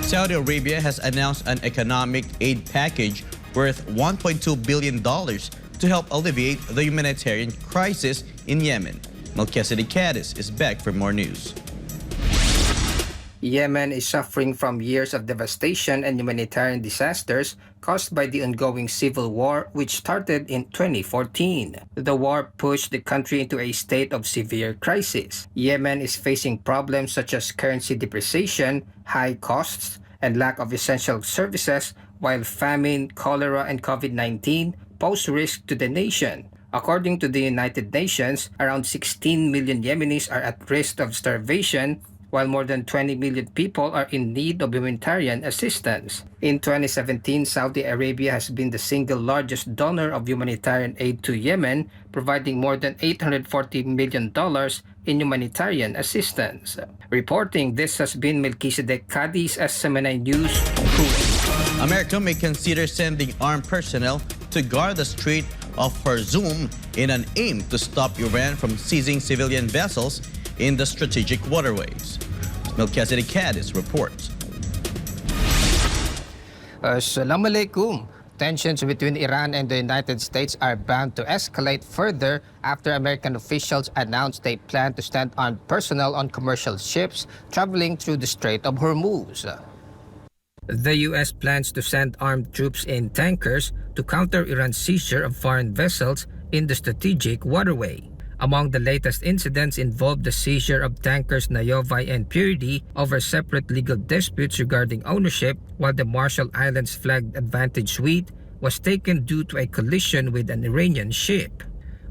Saudi Arabia has announced an economic aid package worth $1.2 billion to help alleviate the humanitarian crisis in Yemen. Melchezedek Cadiz is back for more news. Yemen is suffering from years of devastation and humanitarian disasters caused by the ongoing civil war, which started in 2014. The war pushed the country into a state of severe crisis. Yemen is facing problems such as currency depreciation, high costs, and lack of essential services, while famine, cholera, and COVID-19 pose risk to the nation. According to the United Nations, around 16 million Yemenis are at risk of starvation, while more than 20 million people are in need of humanitarian assistance. In 2017, Saudi Arabia has been the single largest donor of humanitarian aid to Yemen, providing more than $840 million in humanitarian assistance. Reporting this has been Melchezedek Cadiz, SMNI News, Kuwait. America may consider sending armed personnel to guard the Strait of Hormuz in an aim to stop Iran from seizing civilian vessels in the strategic waterways. Melchezedek Cadiz reports. Assalamu alaikum. Tensions between Iran and the United States are bound to escalate further after American officials announced they plan to send armed personnel on commercial ships traveling through the Strait of Hormuz. The U.S. plans to send armed troops in tankers to counter Iran's seizure of foreign vessels in the strategic waterway. Among the latest incidents involved the seizure of tankers Nayovai and Purity over separate legal disputes regarding ownership, while the Marshall Islands flagged Advantage Suite was taken due to a collision with an Iranian ship.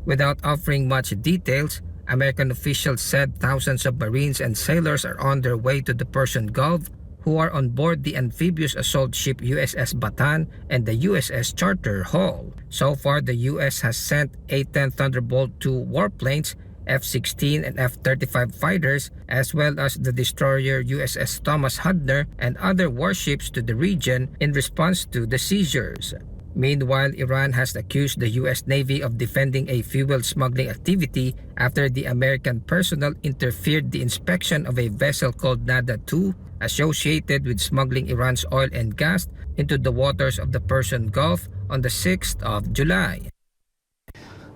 Without offering much details, American officials said thousands of Marines and sailors are on their way to the Persian Gulf, who are on board the amphibious assault ship USS Bataan and the USS Charter Hall. So far, the U.S. has sent A-10 Thunderbolt II warplanes, F-16 and F-35 fighters, as well as the destroyer USS Thomas Hudner and other warships to the region in response to the seizures. Meanwhile, Iran has accused the U.S. Navy of defending a fuel smuggling activity after the American personnel interfered the inspection of a vessel called Nada-2 associated with smuggling Iran's oil and gas into the waters of the Persian Gulf on the 6th of July.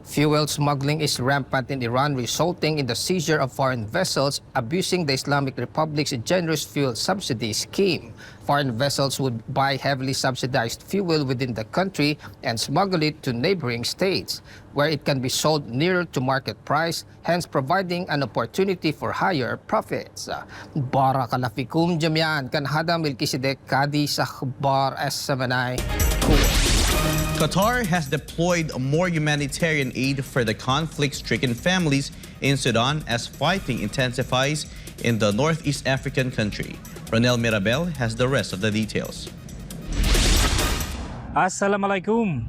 Fuel smuggling is rampant in Iran, resulting in the seizure of foreign vessels abusing the Islamic Republic's generous fuel subsidy scheme. Foreign vessels would buy heavily subsidized fuel within the country and smuggle it to neighboring states, where it can be sold nearer to market price, hence providing an opportunity for higher profits. Barakallahu jami'an, kan hada Melchezedek Cadiz, akhbar SMNI, Kuwait. Qatar has deployed more humanitarian aid for the conflict-stricken families in Sudan as fighting intensifies in the Northeast African country. Ronel Mirabel has the rest of the details. Assalamu alaikum.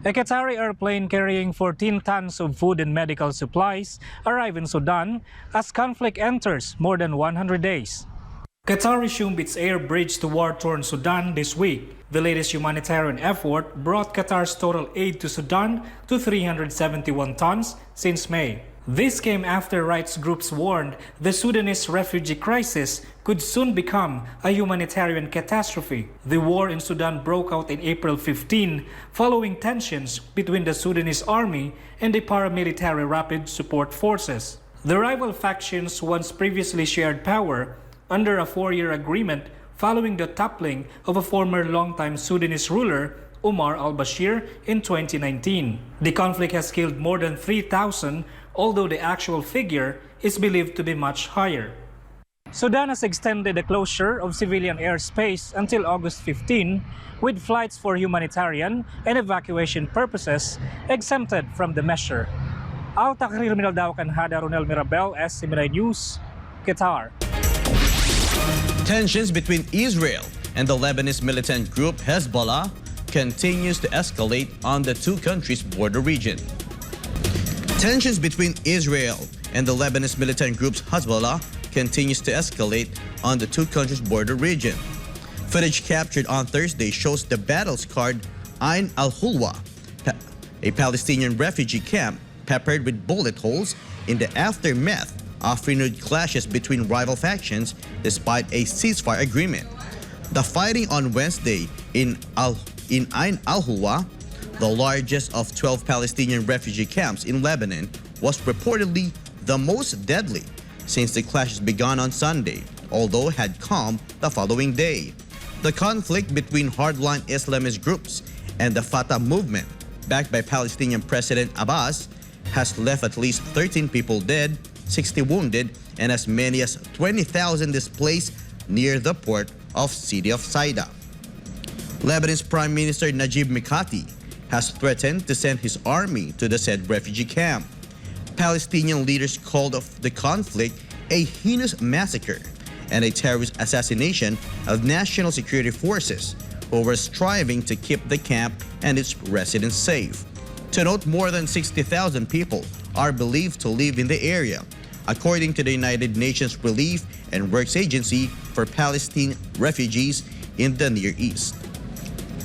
A Qatari airplane carrying 14 tons of food and medical supplies arrived in Sudan as conflict enters more than 100 days. Qatar resumed its air bridge to war-torn Sudan this week. The latest humanitarian effort brought Qatar's total aid to Sudan to 371 tons since May. This came after rights groups warned the Sudanese refugee crisis could soon become a humanitarian catastrophe. The war in Sudan broke out in April 15 following tensions between the Sudanese army and the paramilitary Rapid Support Forces. The rival factions once previously shared power under a 4-year agreement following the toppling of a former longtime Sudanese ruler, Omar al-Bashir, in 2019. The conflict has killed more than 3,000, although the actual figure is believed to be much higher. Sudan has extended the closure of civilian airspace until August 15, with flights for humanitarian and evacuation purposes exempted from the measure. Al-Takrir min al-Dawakan Hada Ronel Mirabel, SMNI News, Qatar. Tensions between Israel and the Lebanese militant group Hezbollah continues to escalate on the two countries' border region. Tensions between Israel and the Lebanese militant group Hezbollah continues to escalate on the two countries' border region. Footage captured on Thursday shows the battle-scarred Ain al-Hulwa, a Palestinian refugee camp peppered with bullet holes in the aftermath of renewed clashes between rival factions despite a ceasefire agreement. The fighting on Wednesday in Ain al-Huwa, the largest of 12 Palestinian refugee camps in Lebanon, was reportedly the most deadly since the clashes began on Sunday, although had calmed the following day. The conflict between hardline Islamist groups and the Fatah movement, backed by Palestinian President Abbas, has left at least 13 people dead, 60 wounded, and as many as 20,000 displaced near the port of city of Saida. Lebanon's Prime Minister Najib Mikati has threatened to send his army to the said refugee camp. Palestinian leaders called the conflict a heinous massacre and a terrorist assassination of national security forces who were striving to keep the camp and its residents safe. To note, more than 60,000 people are believed to live in the area, according to the United Nations Relief and Works Agency for Palestine refugees in the Near East.